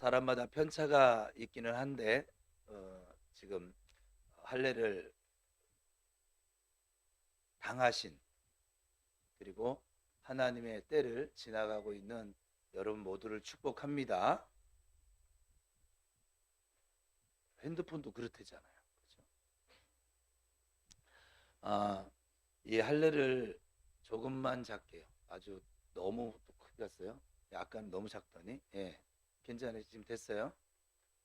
사람마다 편차가 있기는 한데 지금 할례를 당하신, 그리고 하나님의 때를 지나가고 있는 여러분 모두를 축복합니다. 핸드폰도 그렇대잖아요. 그죠? 이 할례를 조금만 작게요. 아주 너무 크게 갔어요. 약간 너무 작더니, 예, 괜찮아요. 지금 됐어요.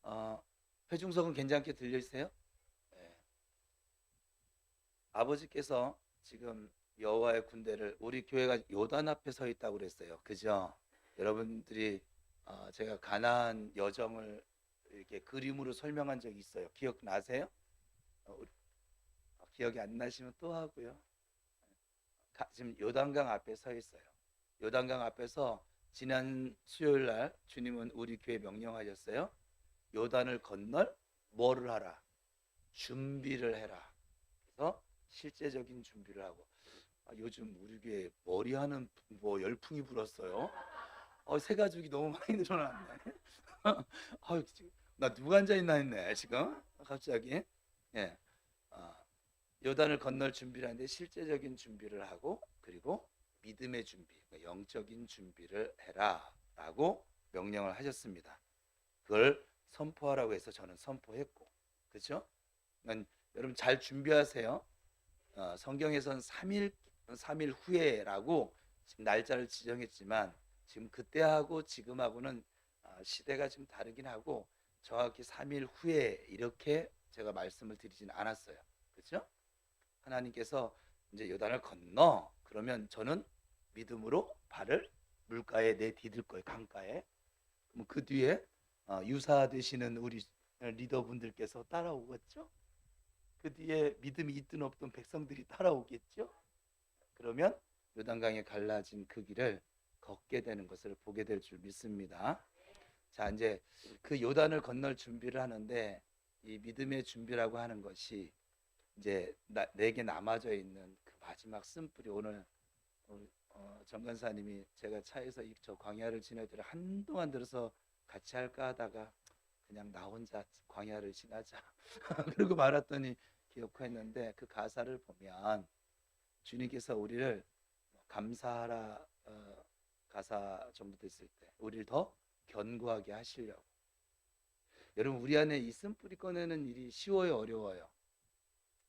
어, 회중석은 괜찮게 들리세요? 예. 아버지께서 지금 여호와의 군대를, 우리 교회가 요단 앞에 서 있다고 그랬어요. 그죠? 여러분들이 제가 가나안 여정을 이렇게 그림으로 설명한 적이 있어요. 기억나세요? 기억이 안 나시면 또 하고요. 지금 요단강 앞에 서 있어요. 요단강 앞에서 지난 수요일 날 주님은 우리 교회 명령하셨어요. 요단을 건널 뭐를 하라? 준비를 해라. 그래서 실제적인 준비를 하고, 요즘 우리 교회 머리하는 뭐 열풍이 불었어요. 새 가족이 너무 많이 늘어났네. 나 누가 앉아 있나 했네 지금 갑자기. 예, 어, 요단을 건널 준비를 하는데 실제적인 준비를 하고, 그리고 믿음의 준비, 그러니까 영적인 준비를 해라라고 명령을 하셨습니다. 그걸 선포하라고 해서 저는 선포했고, 그렇죠? 여러분 잘 준비하세요. 성경에선 3일 후에라고 지금 날짜를 지정했지만, 지금 그때하고 지금하고는 시대가 좀 다르긴 하고, 정확히 3일 후에 이렇게 제가 말씀을 드리진 않았어요. 그렇죠? 하나님께서 이제 요단을 건너, 그러면 저는 믿음으로 발을 물가에 내디딜 거예요. 강가에. 그럼 그 뒤에 유사 되시는 우리 리더분들께서 따라오겠죠? 그 뒤에 믿음이 있든 없든 백성들이 따라오겠죠? 그러면 요단강에 갈라진 그 길을 걷게 되는 것을 보게 될 줄 믿습니다. 자, 이제 그 요단을 건널 준비를 하는데, 이 믿음의 준비라고 하는 것이 이제 내게 남아져 있는 그 마지막 쓴뿌리. 오늘 정간사님이 제가 차에서 저 광야를 지나들 한동안 들어서 같이 할까 하다가 그냥 나 혼자 광야를 지나자 그러고 말았더니 기억했는데, 그 가사를 보면 주님께서 우리를 감사하라 가사 정도 됐을 때 우리를 더 견고하게 하시려고. 여러분, 우리 안에 이 쓴뿌리 꺼내는 일이 쉬워요, 어려워요?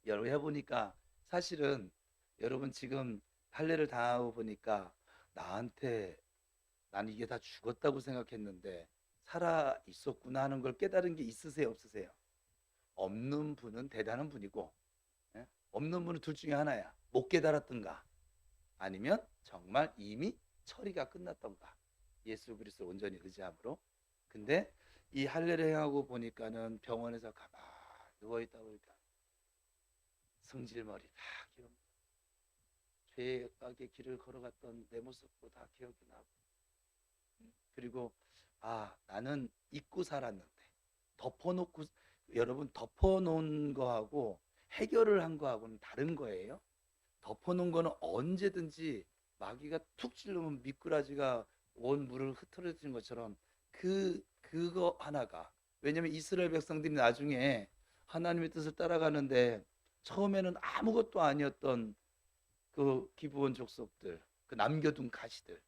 여러분 해보니까 사실은, 여러분 지금 할례를 당하고 보니까 나한테, 나는 이게 다 죽었다고 생각했는데 살아 있었구나 하는 걸 깨달은 게 있으세요, 없으세요? 없는 분은 대단한 분이고, 예? 없는 분은 둘 중에 하나야. 못 깨달았던가, 아니면 정말 이미 처리가 끝났던가. 예수 그리스도 온전히 의지함으로. 근데 이 할례를 행하고 보니까는 병원에서 가만히 누워있다 보니까 성질머리 다 기억, 죄악의 길을 걸어갔던 내 모습도 다 기억이 나고, 그리고 나는 잊고 살았는데 덮어놓고, 여러분 덮어놓은 거하고 해결을 한 거하고는 다른 거예요. 덮어놓은 거는 언제든지 마귀가 툭 찔르면 미꾸라지가 온 물을 흐트러뜨린 것처럼, 그거 하나가, 왜냐면 이스라엘 백성들이 나중에 하나님의 뜻을 따라가는데 처음에는 아무것도 아니었던 그 기브온 족속들, 그 남겨둔 가시들,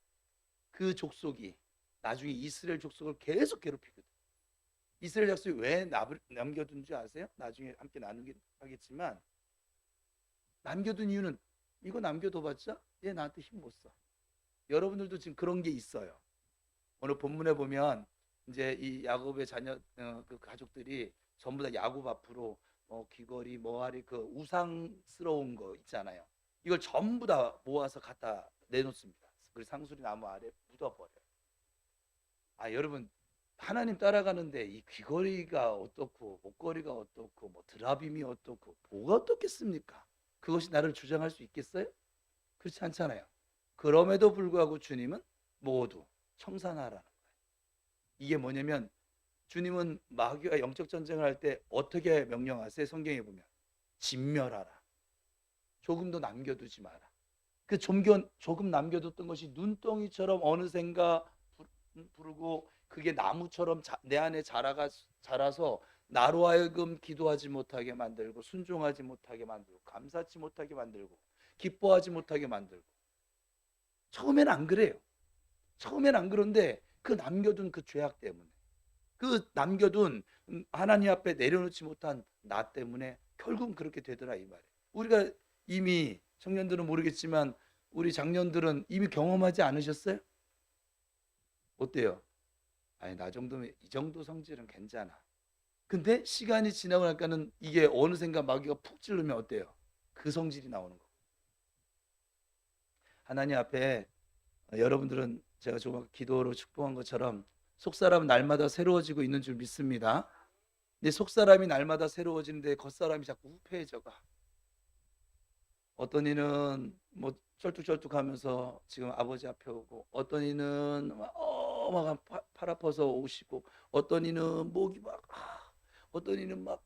그 족속이 나중에 이스라엘 족속을 계속 괴롭히거든. 이스라엘 족속이 왜 남겨둔 줄 아세요? 나중에 함께 나누긴 하겠지만, 남겨둔 이유는, 이거 남겨둬봤자 얘 나한테 힘 못 써. 여러분들도 지금 그런 게 있어요. 오늘 본문에 보면 이제 이 야곱의 자녀, 그 가족들이 전부 다 야곱 앞으로 귀걸이, 뭐하리, 그 우상스러운 거 있잖아요. 이걸 전부 다 모아서 갖다 내놓습니다. 그리고 상수리 나무 아래 묻어버려요. 여러분, 하나님 따라가는데 이 귀걸이가 어떻고 목걸이가 어떻고 뭐 드라빔이 어떻고 뭐가 어떻겠습니까? 그것이 나를 주장할 수 있겠어요? 그렇지 않잖아요. 그럼에도 불구하고 주님은 모두 청산하라는 거예요. 이게 뭐냐면, 주님은 마귀와 영적 전쟁을 할 때 어떻게 명령하세요? 성경에 보면 진멸하라. 조금도 남겨두지 마라. 조금 남겨뒀던 것이 눈덩이처럼 어느샌가 부르고 그게 나무처럼 내 안에 자라서 나로 하여금 기도하지 못하게 만들고 순종하지 못하게 만들고 감사치 못하게 만들고 기뻐하지 못하게 만들고. 처음에는 안 그래요. 처음엔 안 그런데 그 남겨둔 그 죄악 때문에, 그 남겨둔 하나님 앞에 내려놓지 못한 나 때문에 결국은 그렇게 되더라 이 말이에요. 우리가 이미 청년들은 모르겠지만 우리 장년들은 이미 경험하지 않으셨어요? 어때요? 아니 나 정도면 이 정도 성질은 괜찮아. 근데 시간이 지나고 나니까는 이게 어느샌가 마귀가 푹 찌르면 어때요? 그 성질이 나오는 거. 하나님 앞에 여러분들은 제가 조금 기도로 축복한 것처럼 속사람은 날마다 새로워지고 있는 줄 믿습니다. 근데 속사람이 날마다 새로워지는데 겉사람이 자꾸 후패해져가. 어떤 이는 뭐 쩔뚝쩔뚝하면서 지금 아버지 앞에 오고, 어떤 이는 막 팔 아파서 오시고, 어떤 이는 목이 막 어떤 이는 막,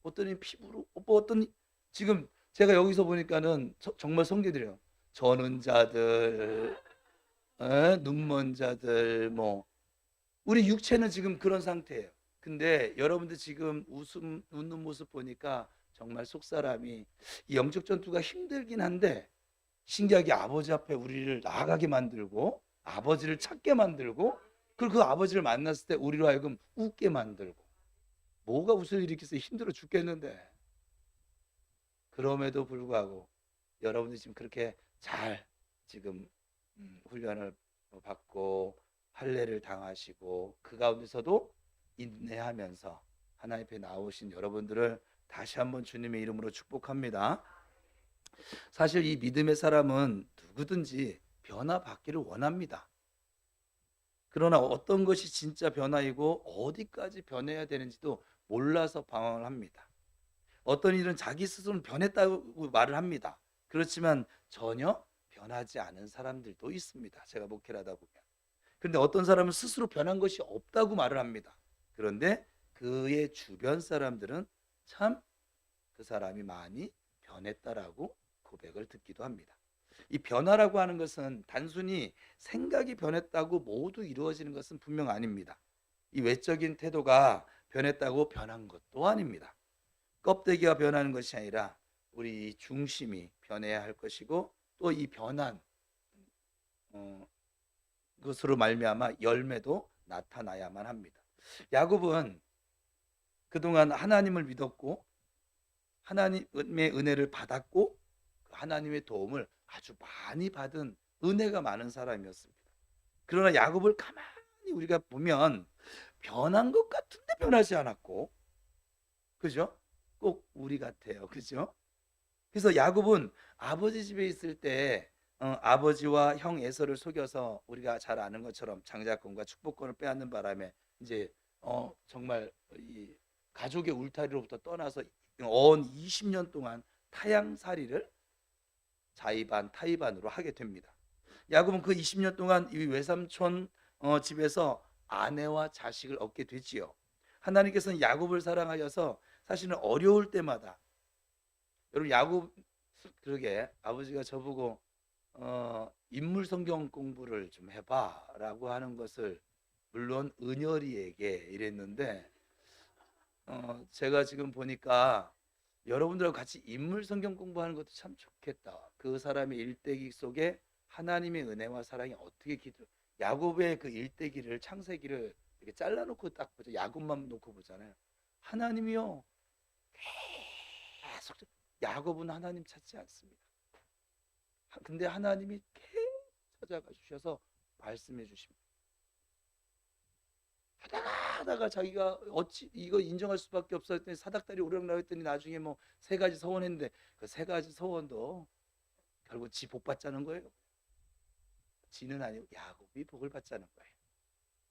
어떤 이는 피부로, 어떤 지금 제가 여기서 보니까는 정말 성계드려요. 저는 자들, 눈먼 자들, 뭐 우리 육체는 지금 그런 상태예요. 근데 여러분들 지금 웃는 모습 보니까 정말 속사람이, 이 영적 전투가 힘들긴 한데 신기하게 아버지 앞에 우리를 나아가게 만들고 아버지를 찾게 만들고, 그리고 그 아버지를 만났을 때 우리로 하여금 웃게 만들고. 뭐가 웃을 일이 있겠어요? 힘들어 죽겠는데. 그럼에도 불구하고 여러분들이 지금 그렇게 잘 지금 훈련을 받고 할례를 당하시고 그 가운데서도 인내하면서 하나님 앞에 나오신 여러분들을 다시 한번 주님의 이름으로 축복합니다. 사실 이 믿음의 사람은 누구든지 변화받기를 원합니다. 그러나 어떤 것이 진짜 변화이고 어디까지 변해야 되는지도 몰라서 방황을 합니다. 어떤 일은 자기 스스로는 변했다고 말을 합니다. 그렇지만 전혀 변하지 않은 사람들도 있습니다. 제가 목회를 하다 보면. 그런데 어떤 사람은 스스로 변한 것이 없다고 말을 합니다. 그런데 그의 주변 사람들은 참 그 사람이 많이 변했다라고 고백을 듣기도 합니다. 이 변화라고 하는 것은 단순히 생각이 변했다고 모두 이루어지는 것은 분명 아닙니다. 이 외적인 태도가 변했다고 변한 것도 아닙니다. 껍데기가 변하는 것이 아니라 우리 중심이 변해야 할 것이고, 또 이 변한 것으로 말미암아 열매도 나타나야만 합니다. 야곱은 그동안 하나님을 믿었고 하나님의 은혜를 받았고 하나님의 도움을 아주 많이 받은 은혜가 많은 사람이었습니다. 그러나 야곱을 가만히 우리가 보면 변한 것 같은데 변하지 않았고, 그죠? 꼭 우리 같아요. 그죠? 그래서 야곱은 아버지 집에 있을 때 아버지와 형 에서를 속여서 우리가 잘 아는 것처럼 장자권과 축복권을 빼앗는 바람에 이제 정말 이 가족의 울타리로부터 떠나서 20년 동안 타향살이를 자의반 타의반으로 하게 됩니다. 야곱은 그 20년 동안 이 외삼촌 집에서 아내와 자식을 얻게 되지요. 하나님께서는 야곱을 사랑하여서 사실은 어려울 때마다, 여러분 야곱, 그러게 아버지가 저보고 인물 성경 공부를 좀 해봐라고 하는 것을 물론 은열이에게 이랬는데, 제가 지금 보니까 여러분들하고 같이 인물 성경 공부하는 것도 참 좋겠다. 그 사람의 일대기 속에 하나님의 은혜와 사랑이 어떻게 야곱의 그 일대기를, 창세기를 이렇게 잘라놓고 딱 보자. 야곱만 놓고 보잖아요. 하나님이요 계속, 야곱은 하나님 찾지 않습니다. 근데 하나님이 계속 찾아가 주셔서 말씀해 주십니다. 하다가 자기가 어찌 이거 인정할 수밖에 없었더니 사닥다리 오르락나랬더니 나중에 뭐 세 가지 서원했는데 그 세 가지 서원도 결국 지 복 받자는 거예요. 지는 아니고 야곱이 복을 받자는 거예요.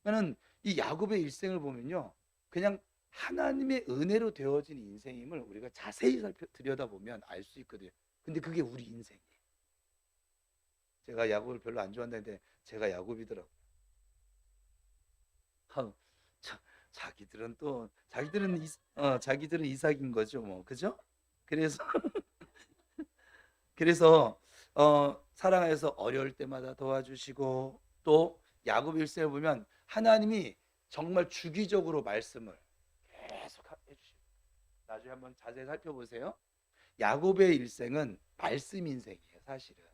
저는 이 야곱의 일생을 보면요, 그냥 하나님의 은혜로 되어진 인생임을 우리가 자세히 들여다보면 알 수 있거든요. 근데 그게 우리 인생이에요. 제가 야곱을 별로 안 좋아하는데 제가 야곱이더라고요. 자기들은 또 자기들은 이삭인 거죠, 뭐. 그죠? 그래서 그래서 사랑하여서 어려울 때마다 도와주시고, 또 야곱 일생을 보면 하나님이 정말 주기적으로 말씀을 계속 해주십니다. 나중에 한번 자세히 살펴보세요. 야곱의 일생은 말씀 인생이에요. 사실은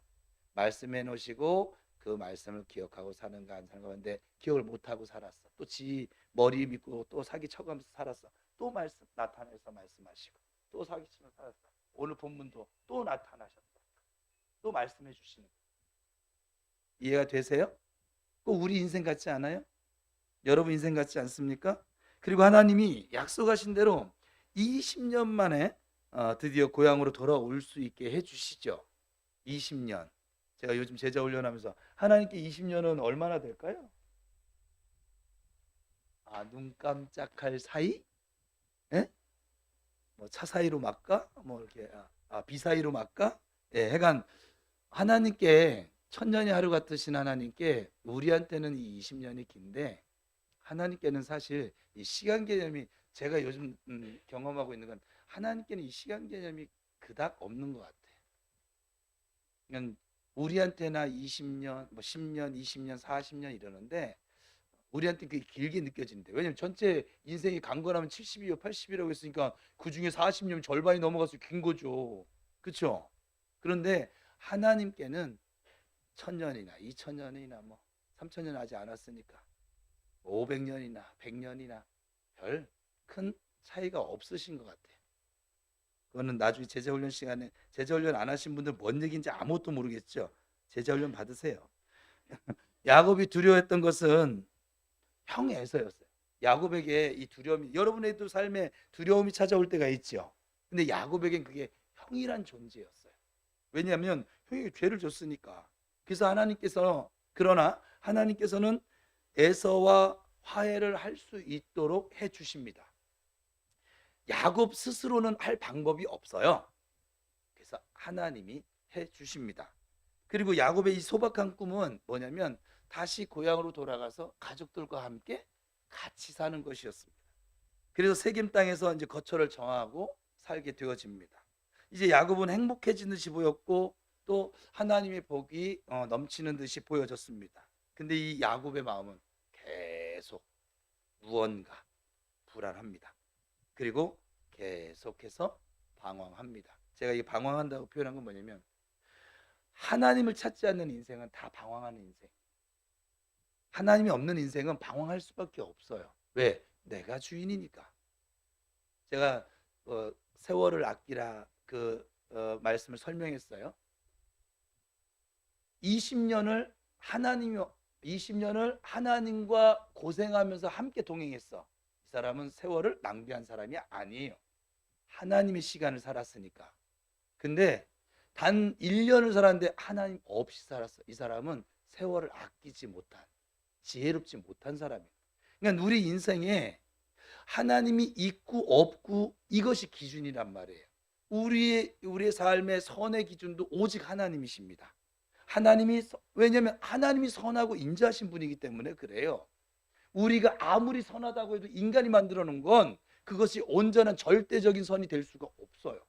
말씀해 놓으시고 그 말씀을 기억하고 사는가 안 사는가 하는데 기억을 못하고 살았어. 또 지 머리 믿고 또 사기 쳐가면서 살았어. 또 말씀 나타내서 말씀하시고 또 사기 치면서 살았어. 오늘 본문도 또 나타나셨어. 또 말씀해 주시는 거예요. 이해가 되세요? 꼭 우리 인생 같지 않아요? 여러분 인생 같지 않습니까? 그리고 하나님이 약속하신 대로 20년 만에 드디어 고향으로 돌아올 수 있게 해주시죠. 20년. 제가 요즘 제자 훈련하면서 하나님께 20년은 얼마나 될까요? 눈 깜짝할 사이? 예? 뭐 차 사이로 막까? 뭐 이렇게 비 사이로 막까? 예, 하여간 하나님께 천년이 하루 같으신 하나님께 우리한테는 이 20년이 긴데 하나님께는 사실 이 시간 개념이 제가 요즘 경험하고 있는 건 하나님께는 이 시간 개념이 그닥 없는 것 같아요. 그러니까 우리한테나 20년, 뭐 10년, 20년, 40년 이러는데 우리한테 그게 길게 느껴지는데 왜냐면 전체 인생이 강건하면 70이요, 80이라고 했으니까 그 중에 40년 절반이 넘어가서 긴 거죠. 그렇죠? 그런데 하나님께는 1000년이나 2000년이나 뭐 3000년 하지 않았으니까 500년이나 100년이나 별 큰 차이가 없으신 것 같아요. 그거는 나중에 제자훈련 시간에 제자훈련 안 하신 분들 뭔 얘기인지 아무것도 모르겠죠. 제자훈련 받으세요. 야곱이 두려워했던 것은 형 에서였어요. 야곱에게 이 두려움이 여러분의도 삶에 두려움이 찾아올 때가 있죠. 근데 야곱에겐 그게 형이란 존재였어요. 왜냐하면 형이 죄를 졌으니까. 그래서 그러나 하나님께서는 에서와 화해를 할 수 있도록 해 주십니다. 야곱 스스로는 할 방법이 없어요. 그래서 하나님이 해 주십니다. 그리고 야곱의 이 소박한 꿈은 뭐냐면 다시 고향으로 돌아가서 가족들과 함께 같이 사는 것이었습니다. 그래서 세겜 땅에서 이제 거처를 정하고 살게 되어집니다. 이제 야곱은 행복해지는 듯이 보였고 또 하나님의 복이 넘치는 듯이 보여졌습니다. 근데 이 야곱의 마음은 계속 무언가 불안합니다. 그리고 계속해서 방황합니다. 제가 이 방황한다고 표현한 건 뭐냐면 하나님을 찾지 않는 인생은 다 방황하는 인생. 하나님이 없는 인생은 방황할 수밖에 없어요. 왜? 내가 주인이니까. 제가 세월을 아끼라 그 말씀을 설명했어요. 20년을 20년을 하나님과 고생하면서 함께 동행했어. 이 사람은 세월을 낭비한 사람이 아니에요. 하나님의 시간을 살았으니까. 근데 단 1년을 살았는데 하나님 없이 살았어. 이 사람은 세월을 아끼지 못한, 지혜롭지 못한 사람이에요. 그러니까 우리 인생에 하나님이 있고 없고 이것이 기준이란 말이에요. 우리의 삶의 선의 기준도 오직 하나님이십니다. 왜냐하면 하나님이 선하고 인자하신 분이기 때문에 그래요. 우리가 아무리 선하다고 해도 인간이 만들어 놓은 건 그것이 온전한 절대적인 선이 될 수가 없어요.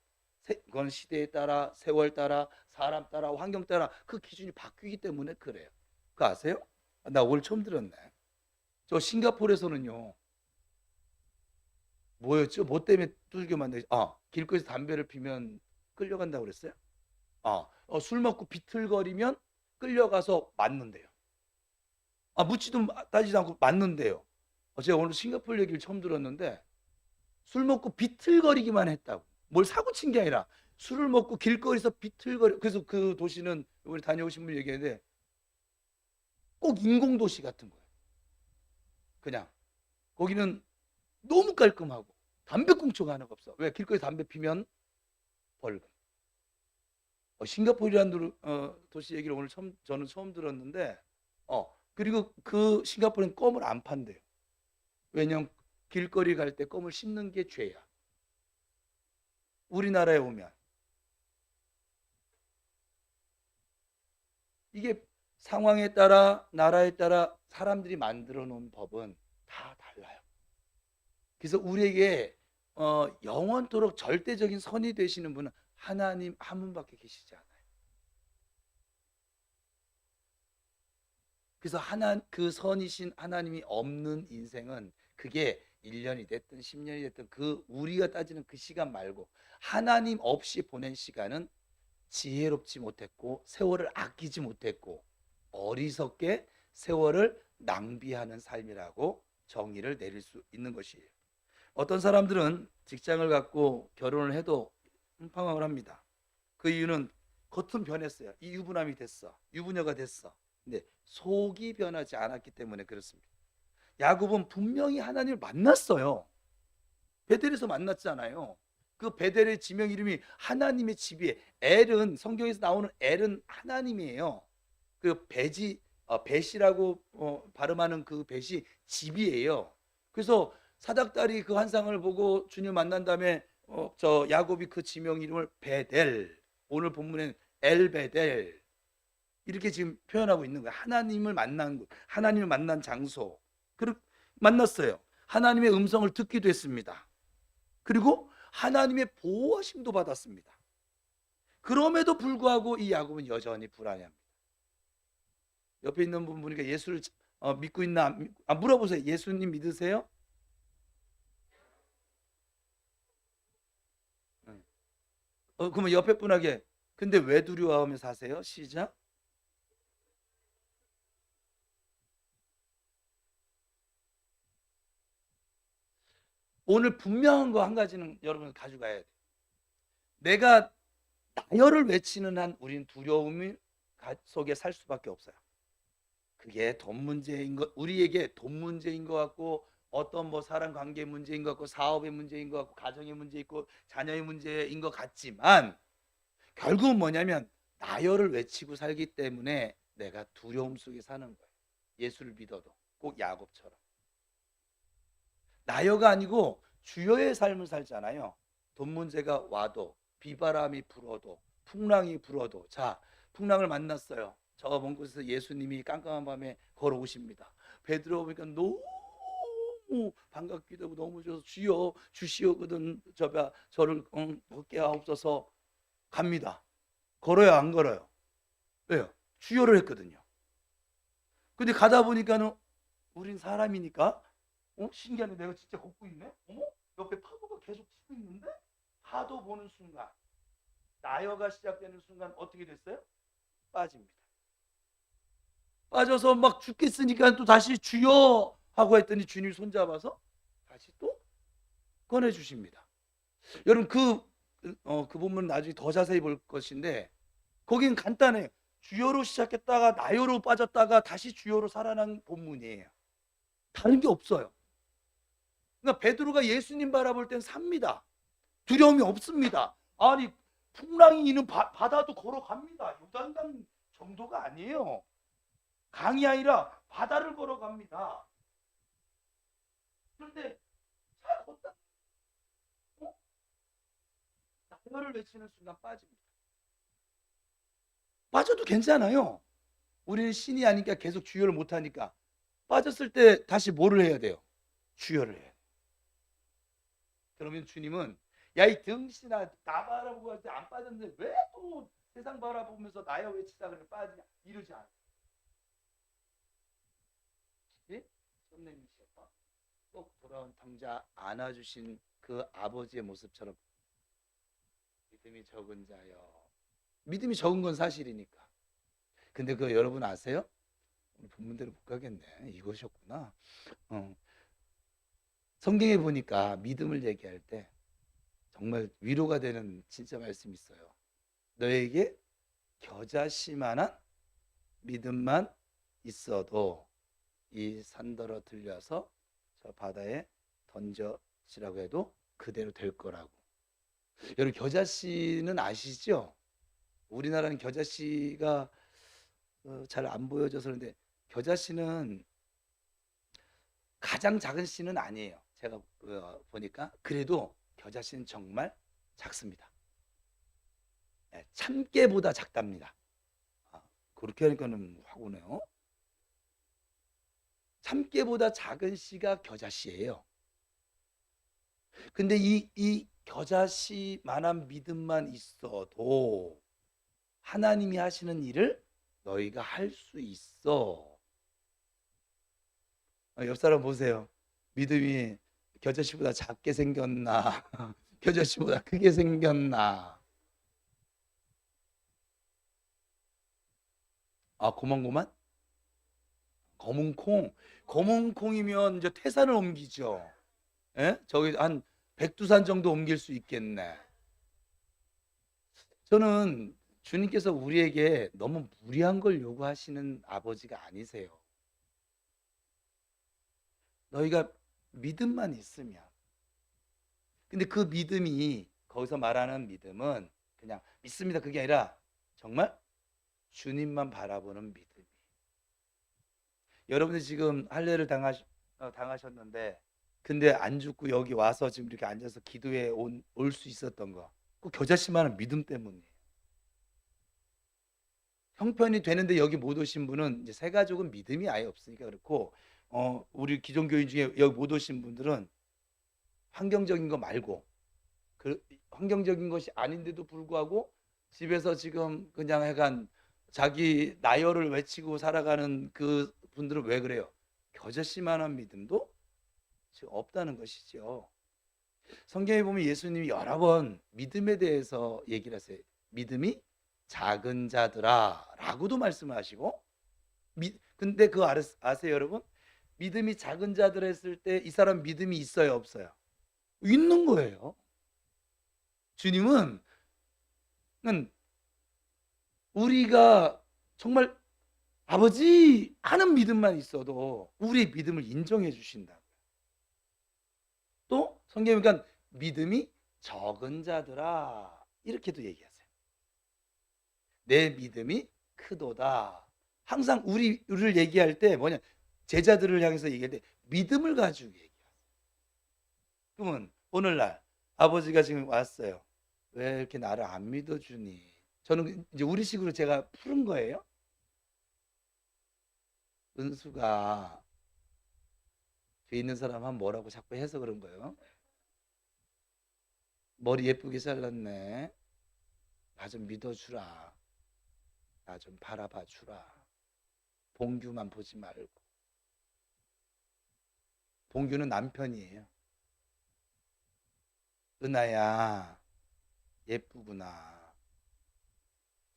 그건 시대에 따라, 세월 따라, 사람 따라, 환경 따라 그 기준이 바뀌기 때문에 그래요. 그거 아세요? 나 오늘 처음 들었네. 저 싱가포르에서는요. 뭐였죠? 뭐 때문에 두들겨 맞는 길거리에서 담배를 피면 끌려간다고 그랬어요? 술 먹고 비틀거리면 끌려가서 맞는데요. 묻지도 따지도 않고 맞는데요. 제가 오늘 싱가포르 얘기를 처음 들었는데 술 먹고 비틀거리기만 했다고. 뭘 사고 친 게 아니라 술을 먹고 길거리에서 비틀거려. 그래서 그 도시는 우리 다녀오신 분 얘기했는데 꼭 인공도시 같은 거예요. 그냥 거기는 너무 깔끔하고 담배꽁초가 하나가 없어. 왜? 길거리 담배 피면 벌금. 싱가포르라는 도시 얘기를 오늘 저는 처음 들었는데 그리고 그 싱가포르는 껌을 안 판대요. 왜냐면 길거리 갈 때 껌을 씹는 게 죄야. 우리나라에 오면 이게 상황에 따라 나라에 따라 사람들이 만들어 놓은 법은 다 달라요. 그래서 우리에게 영원토록 절대적인 선이 되시는 분은 하나님 한 분밖에 계시지 않아요. 그래서 그 선이신 하나님이 없는 인생은 그게 1년이 됐든 10년이 됐든 그 우리가 따지는 그 시간 말고 하나님 없이 보낸 시간은 지혜롭지 못했고 세월을 아끼지 못했고 어리석게 세월을 낭비하는 삶이라고 정의를 내릴 수 있는 것이에요. 어떤 사람들은 직장을 갖고 결혼을 해도 방황을 합니다. 그 이유는 겉은 변했어요. 이 유부남이 됐어. 유부녀가 됐어. 근데 속이 변하지 않았기 때문에 그렇습니다. 야곱은 분명히 하나님을 만났어요. 베델에서 만났잖아요. 그 베델의 지명 이름이 하나님의 집이에요. 엘은 성경에서 나오는 엘은 하나님이에요. 그 벳이라고 발음하는 그 벳이 집이에요. 그래서 사닥다리 그 환상을 보고 주님 만난 다음에 저 야곱이 그 지명 이름을 베델, 오늘 본문엔 엘베델 이렇게 지금 표현하고 있는 거예요. 하나님을 만난 곳, 하나님을 만난 장소. 만났어요. 하나님의 음성을 듣기도 했습니다. 그리고 하나님의 보호하심도 받았습니다. 그럼에도 불구하고 이 야곱은 여전히 불안해합니다. 옆에 있는 분 보니까 예수를 믿고 있나? 물어보세요. 예수님 믿으세요? 그러면 옆에 분에게 근데 왜 두려워하며 사세요? 시작. 오늘 분명한 거 한 가지는 여러분 가져가야 돼요. 내가 나열을 외치는 한 우리는 두려움 속에 살 수밖에 없어요. 그게 돈 문제인 것, 우리에게 돈 문제인 것 같고 어떤 뭐 사람 관계 문제인 것 같고 사업의 문제인 것 같고 가정의 문제 있고 자녀의 문제인 것 같지만 결국은 뭐냐면 나열을 외치고 살기 때문에 내가 두려움 속에 사는 거예요. 예수를 믿어도 꼭 야곱처럼 나여가 아니고 주여의 삶을 살잖아요. 돈 문제가 와도 비바람이 불어도 풍랑이 불어도 자 풍랑을 만났어요. 저 먼 곳에서 예수님이 깜깜한 밤에 걸어오십니다. 베드로 보니까 너무 반갑기도 하고 너무 좋아서 주여 주시오거든 저를 얻게 하옵소서 갑니다. 걸어요 안 걸어요? 왜요? 주여를 했거든요. 근데 가다 보니까는 우린 사람이니까 신기하네. 내가 진짜 걷고 있네. 옆에 파도가 계속 치고 있는데 파도 보는 순간 나여가 시작되는 순간 어떻게 됐어요? 빠집니다. 빠져서 막 죽겠으니까 또 다시 주여 하고 했더니 주님이 손잡아서 다시 또 꺼내 주십니다. 여러분 그 본문 나중에 더 자세히 볼 것인데 거긴 간단해요. 주여로 시작했다가 나여로 빠졌다가 다시 주여로 살아난 본문이에요. 다른 게 없어요. 그러니까 베드로가 예수님 바라볼 땐 삽니다. 두려움이 없습니다. 아니 풍랑이 있는 바다도 걸어갑니다. 요단강 정도가 아니에요. 강이 아니라 바다를 걸어갑니다. 그런데 잘 걷다 나여를 외치는 순간 빠집니다. 빠져도 괜찮아요. 우리는 신이 아니니까 계속 주여를 못하니까 빠졌을 때 다시 뭐를 해야 돼요? 주여를 해야 돼요. 그러면 주님은 야 이 등신아 나 바라보고 할 때 안 빠졌는데 왜 또 세상 바라보면서 나여 외치다 그래 빠지냐 이러지 않아요. 손님이셨다. 꼭 돌아온 탕자 안아주신 그 아버지의 모습처럼 믿음이 적은 자여. 믿음이 적은 건 사실이니까. 근데 그 여러분 아세요? 오늘 본문대로 못 가겠네. 이것이었구나. 성경에 보니까 믿음을 얘기할 때 정말 위로가 되는 진짜 말씀이 있어요. 너에게 겨자씨만한 믿음만 있어도 이 산더러 들려서 저 바다에 던져지라고 해도 그대로 될 거라고. 여러분 겨자씨는 아시죠? 우리나라는 겨자씨가 잘 안 보여져서 그런데 겨자씨는 가장 작은 씨는 아니에요. 제가 보니까 그래도 겨자씨는 정말 작습니다. 참깨보다 작답니다. 그렇게 하니까는 확 오네요. 참깨보다 작은 씨가 겨자씨예요. 근데 이 겨자씨만한 믿음만 있어도 하나님이 하시는 일을 너희가 할 수 있어. 옆 사람 보세요. 믿음이 겨자씨보다 작게 생겼나? 겨자씨보다 크게 생겼나? 아, 고만고만? 검은 콩. 검은 콩이면 이제 태산을 옮기죠. 예? 저기 한 백두산 정도 옮길 수 있겠네. 저는 주님께서 우리에게 너무 무리한 걸 요구하시는 아버지가 아니세요. 너희가 믿음만 있으면. 근데 그 믿음이 거기서 말하는 믿음은 그냥 믿습니다 그게 아니라 정말 주님만 바라보는 믿음이. 여러분이 지금 할례를 당하셨는데 근데 안 죽고 여기 와서 지금 이렇게 앉아서 기도에 올 수 있었던 거. 그 겨자씨만한 믿음 때문이에요. 형편이 되는데 여기 못 오신 분은 이제 새 가족은 믿음이 아예 없으니까 그렇고 우리 기존교인 중에 여기 못 오신 분들은 환경적인 거 말고 그 환경적인 것이 아닌데도 불구하고 집에서 지금 그냥 약간 자기 나열을 외치고 살아가는 그 분들은 왜 그래요? 겨자씨만한 믿음도 지금 없다는 것이죠. 성경에 보면 예수님이 여러 번 믿음에 대해서 얘기를 하세요. 믿음이 작은 자들아 라고도 말씀하시고 근데 그거 아세요 여러분? 믿음이 작은 자들 했을 때 이 사람 믿음이 있어요 없어요? 있는 거예요. 주님은 우리가 정말 아버지 하는 믿음만 있어도 우리의 믿음을 인정해 주신다. 또 성경에 보니까 믿음이 적은 자들아 이렇게도 얘기하세요. 내 믿음이 크도다. 항상 우리를 얘기할 때 뭐냐 제자들을 향해서 얘기할 때 믿음을 가지고 얘기하세요. 그러면 오늘날 아버지가 지금 왔어요. 왜 이렇게 나를 안 믿어주니? 저는 이제 우리식으로 제가 푸른 거예요. 은수가 뒤에 있는 사람은 뭐라고 자꾸 해서 그런 거예요. 머리 예쁘게 잘랐네. 나 좀 믿어주라. 나 좀 바라봐 주라. 봉규만 보지 말고. 봉규는 남편이에요. 은하야 예쁘구나.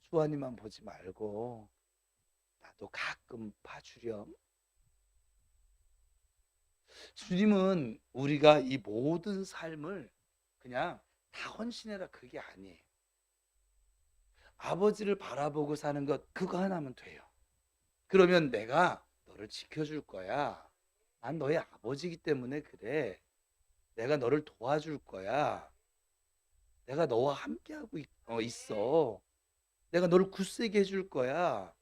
수환이만 보지 말고 나도 가끔 봐주렴. 주님은 우리가 이 모든 삶을 그냥 다 헌신해라 그게 아니에요. 아버지를 바라보고 사는 것 그거 하나면 돼요. 그러면 내가 너를 지켜줄 거야. 난 너의 아버지이기 때문에 그래. 내가 너를 도와줄 거야. 내가 너와 함께하고 있어. 내가 너를 굳세게 해줄 거야.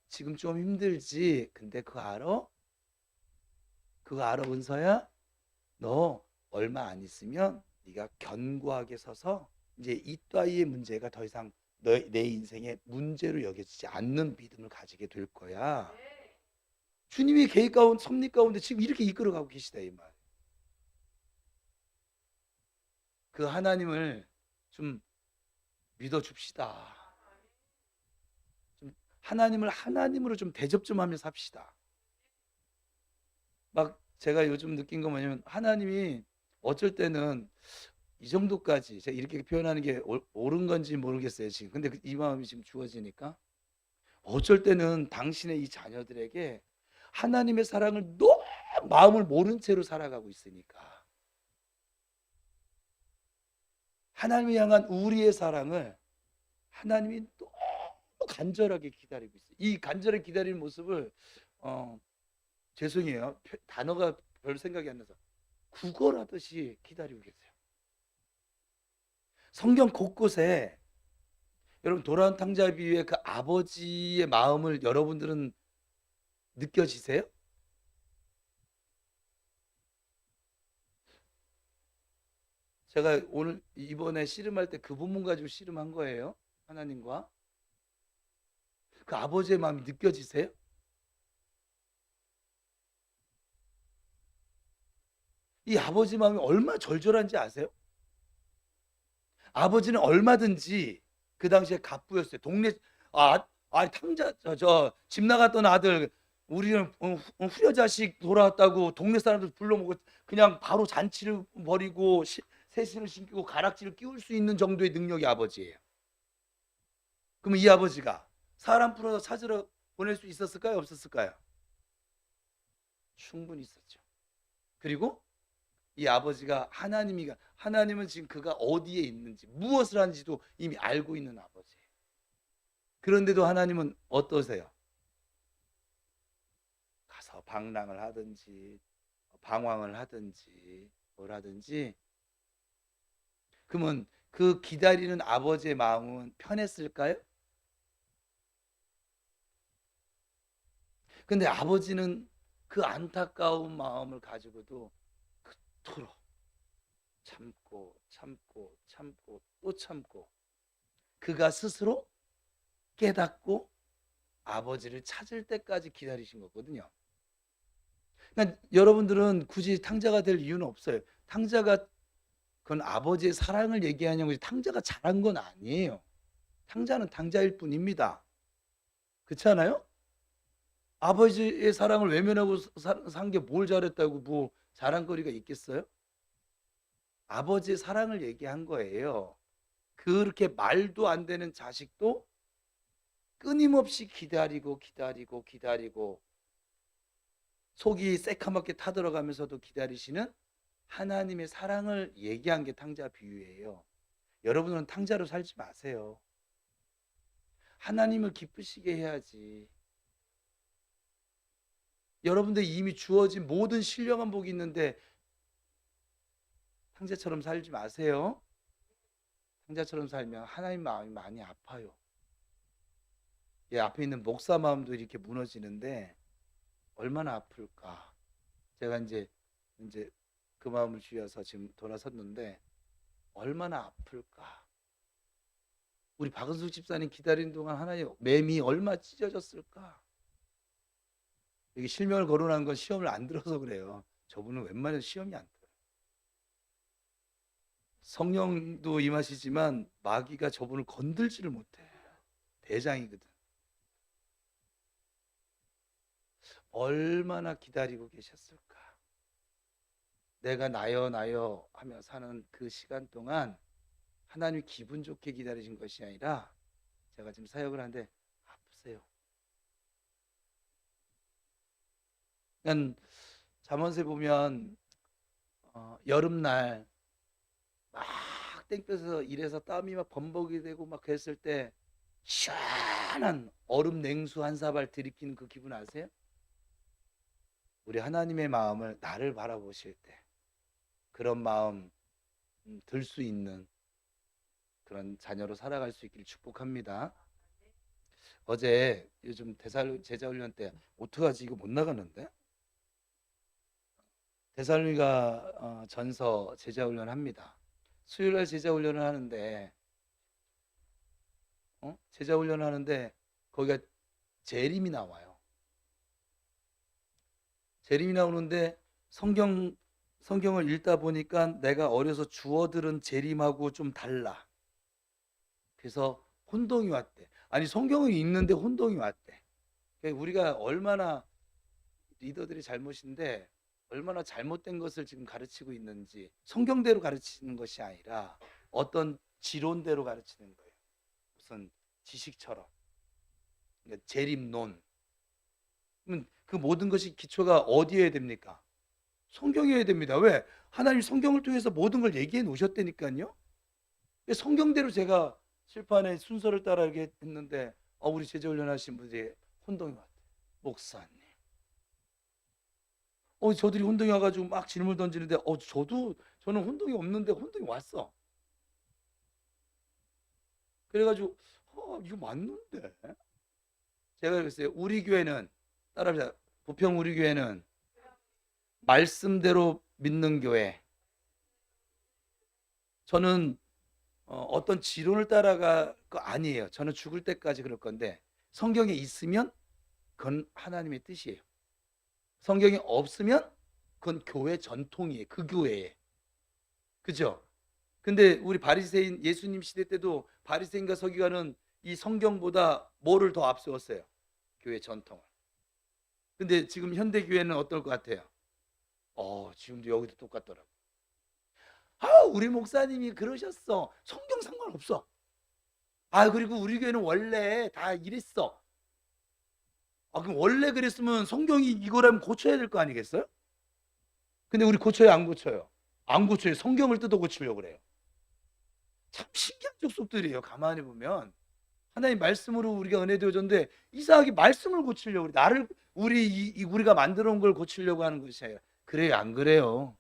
지금 좀 힘들지. 근데 그거 알아? 그거 알아 은서야? 너 얼마 안 있으면 네가 견고하게 서서 이제 이 따위의 문제가 더 이상 내 인생의 문제로 여겨지지 않는 믿음을 가지게 될 거야. 주님의 계획 가운데 섭리 가운데 지금 이렇게 이끌어가고 계시다 이 말. 그 하나님을 좀 믿어줍시다. 좀 하나님을 하나님으로 좀 대접 좀 하며 삽시다. 막 제가 요즘 느낀 거 뭐냐면 하나님이 어쩔 때는 이 정도까지 제가 이렇게 표현하는 게 옳은 건지 모르겠어요 지금. 근데 이 마음이 지금 주어지니까 어쩔 때는 당신의 이 자녀들에게 하나님의 사랑을 너무 마음을 모른 채로 살아가고 있으니까 하나님을 향한 우리의 사랑을 하나님이 너무 간절하게 기다리고 있어요. 이 간절하게 기다리는 모습을 죄송해요. 단어가 별 생각이 안 나서 구걸하듯이 기다리고 계세요. 성경 곳곳에 여러분 돌아온 탕자 비유의 그 아버지의 마음을 여러분들은 느껴지세요? 제가 오늘 이번에 씨름할 때 그 부분 가지고 씨름한 거예요. 하나님과 그 아버지의 마음이 느껴지세요? 이 아버지 마음이 얼마나 절절한지 아세요? 아버지는 얼마든지 그 당시에 갑부였어요. 동네 탕자 집 나갔던 아들 우리는 후려자식 돌아왔다고 동네 사람들 불러 모고 그냥 바로 잔치를 벌이고 새신을 신기고 가락지를 끼울 수 있는 정도의 능력이 아버지예요. 그러면 이 아버지가 사람 풀어서 찾으러 보낼 수 있었을까요? 없었을까요? 충분히 있었죠. 그리고 이 아버지가 하나님은 지금 그가 어디에 있는지 무엇을 하는지도 이미 알고 있는 아버지예요. 그런데도 하나님은 어떠세요? 가서 방랑을 하든지 방황을 하든지 뭘 하든지, 그러면 그 기다리는 아버지의 마음은 편했을까요? 근데 아버지는 그 안타까운 마음을 가지고도 그토록 참고 또 참고 그가 스스로 깨닫고 아버지를 찾을 때까지 기다리신 거거든요. 그러니까 여러분들은 굳이 탕자가 될 이유는 없어요. 탕자가 그건 아버지의 사랑을 얘기하는 거지 탕자가 잘한 건 아니에요. 탕자는 탕자일 뿐입니다. 그렇지 않아요? 아버지의 사랑을 외면하고 산 게 뭘 잘했다고 뭐 자랑거리가 있겠어요? 아버지의 사랑을 얘기한 거예요. 그렇게 말도 안 되는 자식도 끊임없이 기다리고 속이 새카맣게 타들어가면서도 기다리시는 하나님의 사랑을 얘기한 게 탕자 비유예요. 여러분은 탕자로 살지 마세요. 하나님을 기쁘시게 해야지. 여러분들 이미 주어진 모든 신령한 복이 있는데 탕자처럼 살지 마세요. 탕자처럼 살면 하나님 마음이 많이 아파요. 예, 앞에 있는 목사 마음도 이렇게 무너지는데 얼마나 아플까. 제가 이제 그 마음을 주여서 지금 돌아섰는데 얼마나 아플까. 우리 박은숙 집사님 기다리는 동안 하나님 맴이 얼마 찢어졌을까. 여기 실명을 거론한 건 시험을 안 들어서 그래요. 저분은 웬만해서 시험이 안 들어요. 성령도 임하시지만 마귀가 저분을 건들지를 못해. 대장이거든. 얼마나 기다리고 계셨을까. 내가 나여 하며 사는 그 시간 동안 하나님이 기분 좋게 기다리신 것이 아니라 제가 지금 사역을 하는데 아프세요. 그러니까 잠언서에 보면 여름날 막 땡볕에서 일해서 땀이 막 범벅이 되고 막 그랬을 때 시원한 얼음 냉수 한 사발 들이키는 그 기분 아세요? 우리 하나님의 마음을 나를 바라보실 때 그런 마음 들 수 있는 그런 자녀로 살아갈 수 있기를 축복합니다. 어제 요즘 제자훈련 때 어떡하지 이거 못 나가는데? 데살로니가 전서 제자훈련 합니다. 수요일날 제자훈련을 하는데 제자훈련을 하는데 거기가 재림이 나와요. 재림이 나오는데 성경을 읽다 보니까 내가 어려서 주워 들은 재림하고 좀 달라. 그래서 혼동이 왔대. 아니 성경이 있는데 혼동이 왔대. 그러니까 우리가 얼마나 리더들이 잘못인데 얼마나 잘못된 것을 지금 가르치고 있는지 성경대로 가르치는 것이 아니라 어떤 지론대로 가르치는 거예요. 무슨 지식처럼. 그러니까 재림론. 그러면 그 모든 것이 기초가 어디에 됩니까? 성경이어야 됩니다. 왜? 하나님 성경을 통해서 모든 걸 얘기해 놓으셨다니까요. 성경대로 제가 칠판에 순서를 따라 이렇게 했는데 우리 제자훈련 하신 분들이 혼동이 왔대. 목사님. 저들이 혼동이 와가지고 막 질문 던지는데 저는 혼동이 없는데 혼동이 왔어. 그래가지고 이거 맞는데? 제가 그랬어요. 우리 교회는 따라합시다. 부평 우리 교회는 말씀대로 믿는 교회. 저는 어떤 지론을 따라가 거 아니에요. 저는 죽을 때까지 그럴 건데 성경에 있으면 그건 하나님의 뜻이에요. 성경이 없으면 그건 교회 전통이에요. 그 교회에. 그죠? 근데 우리 바리새인 예수님 시대 때도 바리새인과 서기관은 이 성경보다 뭐를 더 앞세웠어요? 교회 전통을. 근데 지금 현대 교회는 어떨 것 같아요? 지금도 여기도 똑같더라고. 우리 목사님이 그러셨어. 성경 상관없어. 그리고 우리 교회는 원래 다 이랬어. 그럼 원래 그랬으면 성경이 이거라면 고쳐야 될 거 아니겠어요? 근데 우리 고쳐요, 안 고쳐요? 안 고쳐요. 성경을 뜯어 고치려고 그래요. 참 신기한 족속들이에요. 가만히 보면 하나님 말씀으로 우리가 은혜 되어졌는데 이상하게 말씀을 고치려고 그래. 나를 우리가 만들어 온 걸 고치려고 하는 것이에요. 그래요, 안 그래요?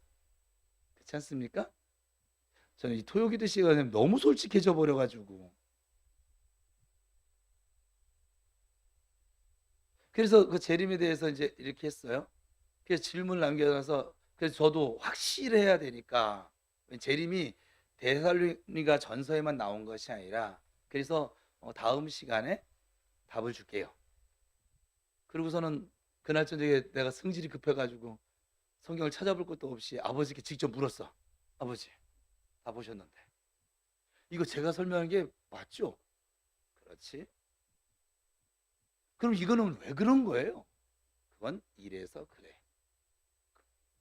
그렇지 않습니까? 저는 이 토요기도 시간에 너무 솔직해져 버려가지고, 그래서 그 재림에 대해서 이제 이렇게 했어요. 그래서 질문을 남겨놔서, 그래서 저도 확실해야 되니까, 재림이 데살로니가 전서에만 나온 것이 아니라, 그래서 다음 시간에 답을 줄게요. 그리고서는 그날 저녁에 내가 성질이 급해가지고 성경을 찾아볼 것도 없이 아버지께 직접 물었어. 아버지, 다 보셨는데 이거 제가 설명한 게 맞죠? 그렇지. 그럼 이거는 왜 그런 거예요? 그건 이래서 그래.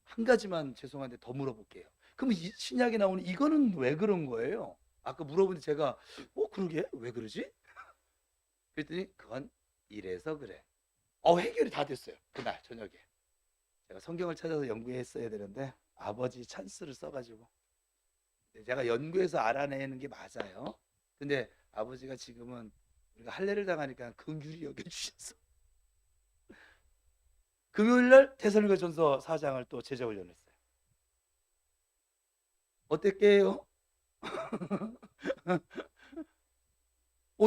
한 가지만 죄송한데 더 물어볼게요. 그럼 신약에 나오는 이거는 왜 그런 거예요? 아까 물어보는데 제가 그러게 왜 그러지? 그랬더니 그건 이래서 그래. 해결이 다 됐어요. 그날 저녁에 제가 성경을 찾아서 연구했어야 되는데 아버지 찬스를 써가지고 제가 연구해서 알아내는 게 맞아요. 근데 아버지가 지금은 우리가 할례를 당하니까 긍휼히 여겨주셔서 금요일날 데살로니가전서 4장을 또 제자 훈련했어요. 어땠게요?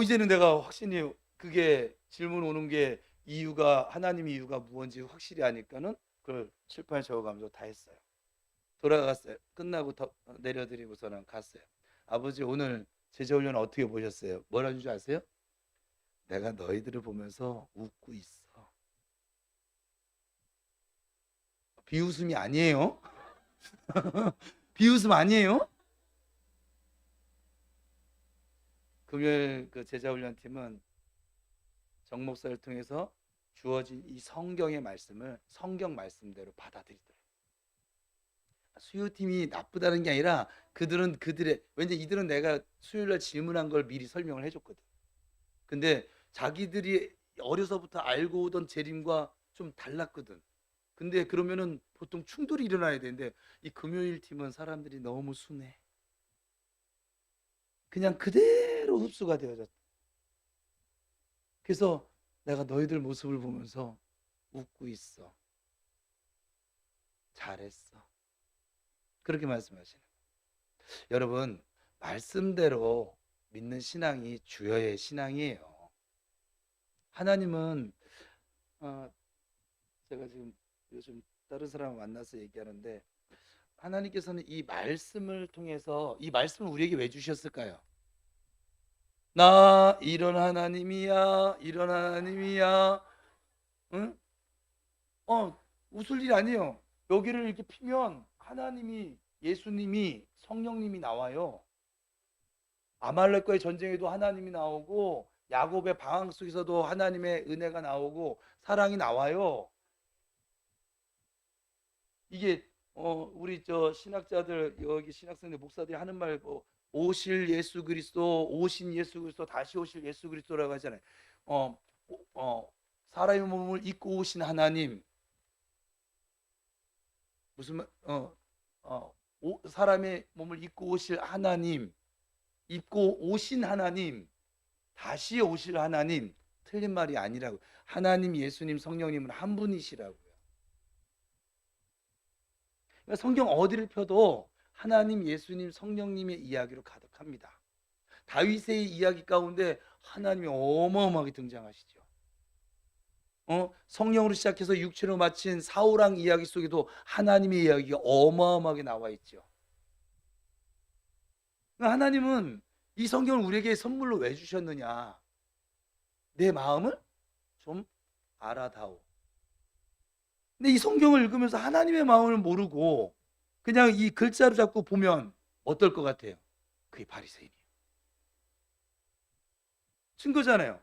이제는 내가 확신이, 그게 질문 오는 게 이유가, 하나님 이유가 무언지 확실히 아니까는 그걸 칠판에 적어가면서 다 했어요. 돌아갔어요. 끝나고 내려드리고서는 갔어요. 아버지, 오늘 제자훈련 어떻게 보셨어요? 뭐라는 줄 아세요? 내가 너희들을 보면서 웃고 있어. 비웃음이 아니에요. 비웃음 아니에요. 금요일 그 제자훈련팀은 정 목사를 통해서 주어진 이 성경의 말씀을 성경 말씀대로 받아들이더라고요. 수요팀이 나쁘다는 게 아니라 그들은 왠지 이들은 내가 수요일날 질문한 걸 미리 설명을 해줬거든. 근데 자기들이 어려서부터 알고 오던 재림과 좀 달랐거든. 근데 그러면은 보통 충돌이 일어나야 되는데 이 금요일 팀은 사람들이 너무 순해. 그냥 그대로 흡수가 되어졌다. 그래서 내가 너희들 모습을 보면서 웃고 있어. 잘했어. 그렇게 말씀하시는. 여러분, 말씀대로 믿는 신앙이 주여의 신앙이에요. 하나님은 제가 지금 요즘 다른 사람 만나서 얘기하는데, 하나님께서는 이 말씀을 통해서, 이 말씀을 우리에게 왜 주셨을까요? 나 이런 하나님이야, 이런 하나님이야. 응? 웃을 일 아니에요. 여기를 이렇게 피면 하나님이, 예수님이, 성령님이 나와요. 아말렉과의 전쟁에도 하나님이 나오고, 야곱의 방황 속에서도 하나님의 은혜가 나오고, 사랑이 나와요. 이게 우리 저 신학자들, 여기 신학생들, 목사들이 하는 말, 오실 예수 그리스도, 오신 예수 그리스도, 다시 오실 예수 그리스도라고 하잖아요. 어, 사람의 몸을 입고 오신 하나님, 무슨 말, 사람의 몸을 입고 오실 하나님, 입고 오신 하나님, 다시 오실 하나님, 틀린 말이 아니라고. 하나님, 예수님, 성령님은 한 분이시라고요. 그러니까 성경 어디를 펴도 하나님, 예수님, 성령님의 이야기로 가득합니다. 다윗의 이야기 가운데 하나님이 어마어마하게 등장하시죠. 성령으로 시작해서 육체로 마친 사울왕 이야기 속에도 하나님의 이야기가 어마어마하게 나와 있죠. 그러니까 하나님은 이 성경을 우리에게 선물로 왜 주셨느냐? 내 마음을 좀 알아다오. 근데 이 성경을 읽으면서 하나님의 마음을 모르고 그냥 이 글자로 자꾸 보면 어떨 것 같아요? 그게 바리새인이에요. 증거잖아요.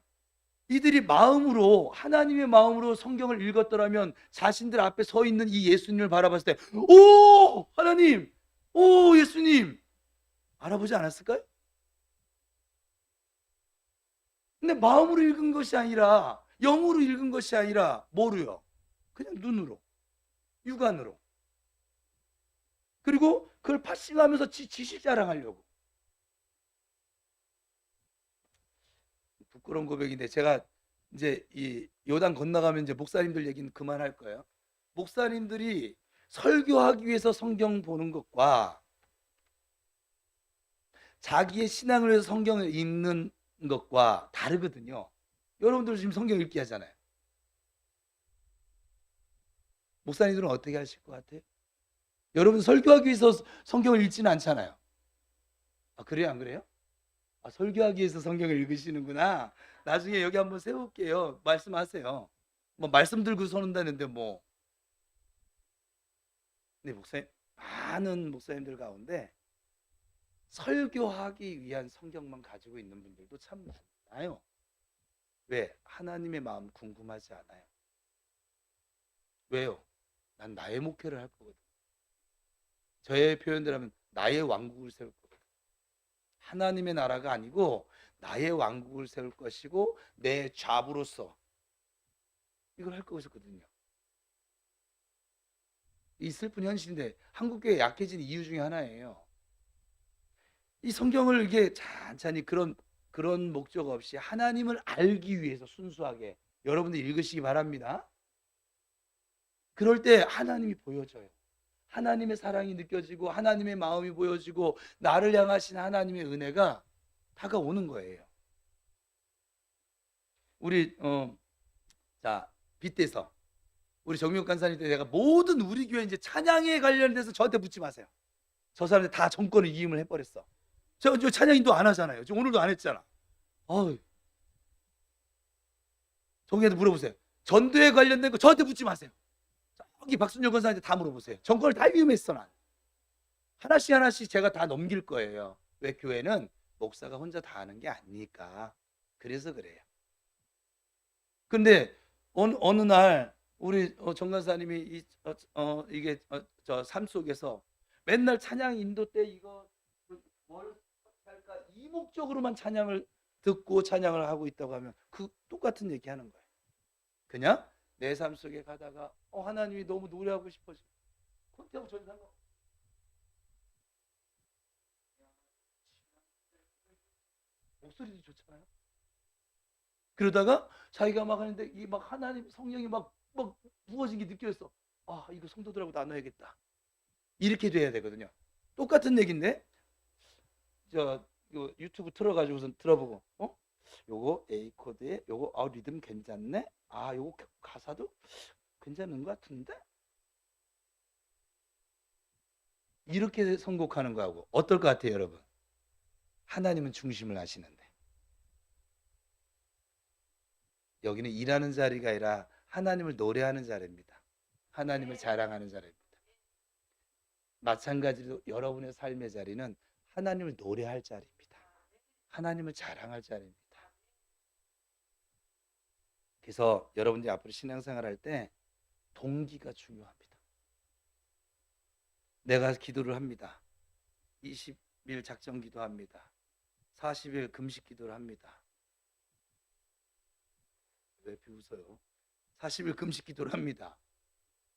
이들이 마음으로, 하나님의 마음으로 성경을 읽었더라면 자신들 앞에 서 있는 이 예수님을 바라봤을 때, 오! 하나님! 오! 예수님! 알아보지 않았을까요? 근데 마음으로 읽은 것이 아니라, 영으로 읽은 것이 아니라 뭐로요? 그냥 눈으로, 육안으로. 그리고 그걸 파싱하면서 지식 자랑하려고. 부끄러운 고백인데, 제가 이제 이 요단 건너가면 이제 목사님들 얘기는 그만할 거예요. 목사님들이 설교하기 위해서 성경 보는 것과 자기의 신앙을 위해서 성경을 읽는 것과 다르거든요. 여러분들 지금 성경 읽기 하잖아요. 목사님들은 어떻게 하실 것 같아요? 여러분 설교하기 위해서 성경을 읽지는 않잖아요. 아, 그래요? 안 그래요? 아, 설교하기 위해서 성경을 읽으시는구나. 나중에 여기 한번 세울게요. 말씀하세요. 뭐 말씀 들고 서는다는데 뭐. 근데 목사님, 많은 목사님들 가운데 설교하기 위한 성경만 가지고 있는 분들도 참 많아요. 왜? 하나님의 마음 궁금하지 않아요. 왜요? 난 나의 목회를 할 거거든. 저의 표현대로 하면 나의 왕국을 세울 거거든. 하나님의 나라가 아니고 나의 왕국을 세울 것이고 내 잡으로서 이걸 할 것이거든요. 이 슬픈 현실인데 한국교회 약해진 이유 중에 하나예요. 이 성경을 이게 찬찬히 그런 목적 없이 하나님을 알기 위해서 순수하게 여러분들 읽으시기 바랍니다. 그럴 때 하나님이 보여져요. 하나님의 사랑이 느껴지고 하나님의 마음이 보여지고 나를 향하신 하나님의 은혜가 다가오는 거예요. 우리 자 빗대서 우리 정미옥 간사님 때 내가 모든 우리 교회 이제 찬양에 관련돼서 저한테 묻지 마세요. 저 사람들 다 정권을 이임을 해버렸어. 저 찬양인도 안 하잖아요. 지금 오늘도 안 했잖아. 어휴. 정리해도 물어보세요. 전도에 관련된 거 저한테 묻지 마세요. 저기 박순열 권사한테 다 물어보세요. 정권을 다 위임했어 난. 하나씩 하나씩 제가 다 넘길 거예요. 왜? 교회는 목사가 혼자 다 하는 게 아니니까. 그래서 그래요. 근데 어느 날 우리 정 간사님이 이게 저 삶 속에서 맨날 찬양 인도 때 이거 뭘 할까 이 목적으로만 찬양을 듣고 찬양을 하고 있다고 하면 그 똑같은 얘기 하는 거예요. 그냥 내 삶 속에 가다가 하나님이 너무 노래하고 싶어져. 그것하고 전혀 상관. 목소리도 좋잖아요. 그러다가 자기가 막 하는데 이 막 하나님 성령이 막 부어진 게 느껴졌어. 아, 이거 성도들하고 나눠야겠다. 이렇게 돼야 되거든요. 똑같은 얘기인데 저 이거 유튜브 틀어가지고선 들어보고 요거 A 코드에 요거 리듬 괜찮네. 아, 요거 가사도 괜찮은 것 같은데 이렇게 선곡하는 거하고 어떨 것 같아요, 여러분? 하나님은 중심을 하시는데 여기는 일하는 자리가 아니라 하나님을 노래하는 자리입니다. 하나님을 자랑하는 자리입니다. 마찬가지로 여러분의 삶의 자리는 하나님을 노래할 자리입니다. 하나님을 자랑할 자리입니다. 그래서 여러분들이 앞으로 신앙생활 할 때 동기가 중요합니다. 내가 기도를 합니다. 20일 작정 기도합니다. 40일 금식 기도를 합니다. 왜 비웃어요? 40일 금식 기도를 합니다.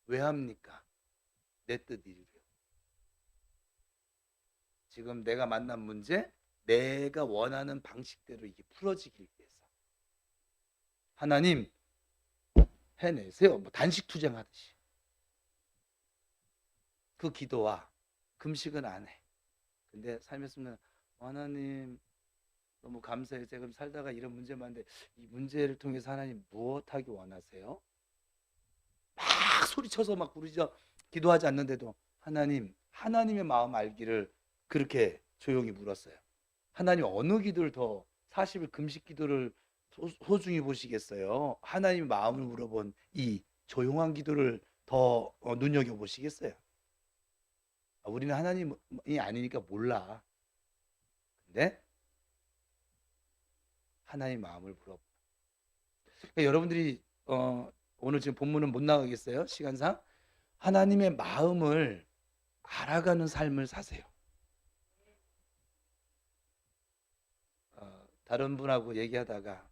왜 합니까? 내 뜻 이루려. 지금 내가 만난 문제, 내가 원하는 방식대로 이게 풀어지길 위해서. 하나님 해내세요. 뭐 단식 투쟁하듯이. 그 기도와 금식은 안 해. 근데 삶에 쓰면 하나님 너무 감사해요. 제가 살다가 이런 문제 많은데 이 문제를 통해서 하나님 무엇하기 원하세요? 막 소리쳐서 막 부르짖어 기도하지 않는데도 하나님의 마음 알기를 그렇게 조용히 물었어요. 하나님 어느 기도를 더 40일 금식 기도를 소중히 보시겠어요? 하나님의 마음을 물어본 이 조용한 기도를 더 눈여겨보시겠어요? 우리는 하나님이 아니니까 몰라. 근데 하나님 마음을 물어봐. 그러니까 여러분들이 오늘 지금 본문은 못 나가겠어요? 시간상. 하나님의 마음을 알아가는 삶을 사세요. 다른 분하고 얘기하다가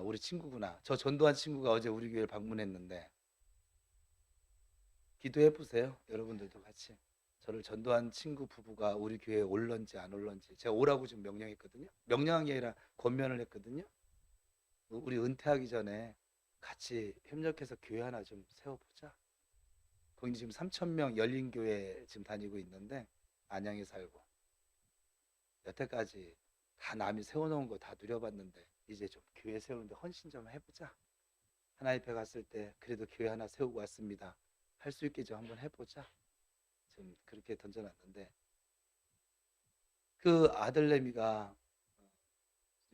우리 친구구나. 저 전도한 친구가 어제 우리 교회를 방문했는데 기도해 보세요. 여러분들도 같이. 저를 전도한 친구 부부가 우리 교회에 올런지 안 올런지 제가 오라고 지금 명령했거든요. 명령한 게 아니라 권면을 했거든요. 우리 은퇴하기 전에 같이 협력해서 교회 하나 좀 세워보자. 거기 지금 3천 명 열린 교회 지금 다니고 있는데 안양에 살고 여태까지 다 남이 세워놓은 거 다 누려봤는데 이제 좀 교회 세우는데 헌신 좀 해보자. 하나님 앞에 갔을 때 그래도 교회 하나 세우고 왔습니다. 할 수 있게 좀 한번 해보자. 좀 그렇게 던져놨는데 그 아들내미가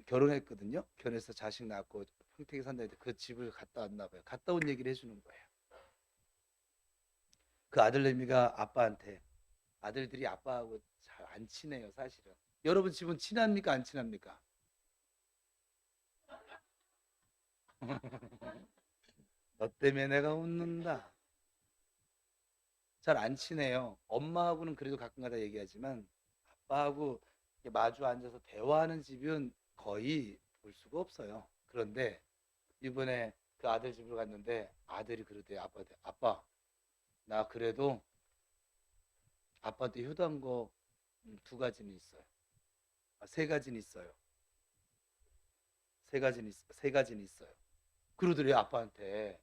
결혼했거든요. 결혼해서 자식 낳고 평택에 산다는데 그 집을 갔다 왔나 봐요. 갔다 온 얘기를 해주는 거예요. 그 아들내미가 아빠한테 아들들이 아빠하고 잘 안 친해요, 사실은. 여러분 집은 친합니까, 안 친합니까? 너 때문에 내가 웃는다. 잘 안 친해요. 엄마하고는 그래도 가끔가다 얘기하지만 아빠하고 이렇게 마주 앉아서 대화하는 집은 거의 볼 수가 없어요. 그런데 이번에 그 아들 집으로 갔는데 아들이 그러대요. 아빠한테. 아빠, 나 그래도 아빠한테 효도한 거 두 가지는 있어요. 세 가지는 있어요. 세 가지는 있어요. 그러더래요, 아빠한테.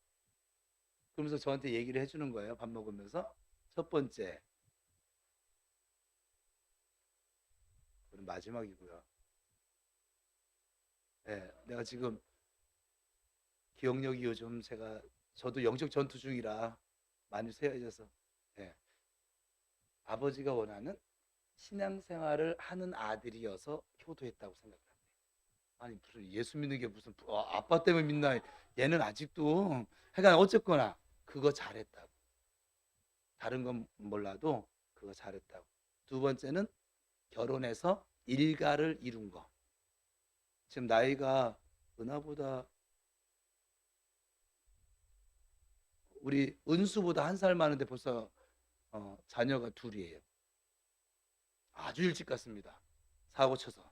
그러면서 저한테 얘기를 해주는 거예요. 밥 먹으면서. 첫 번째, 그건 마지막이고요. 네, 내가 지금 기억력이 요즘 저도 영적 전투 중이라 많이 쇠해져서 네, 아버지가 원하는 신앙생활을 하는 아들이어서 효도했다고 생각합니다. 아니 무슨 예수 믿는 게 무슨 아빠 때문에 믿나? 얘는 아직도 하여간 어쨌거나 그거 잘했다고. 다른 건 몰라도 그거 잘했다고. 두 번째는 결혼해서 일가를 이룬 거. 지금 나이가 은하보다 우리 은수보다 한 살 많은데 벌써 자녀가 둘이에요. 아주 일찍 갔습니다. 사고 쳐서.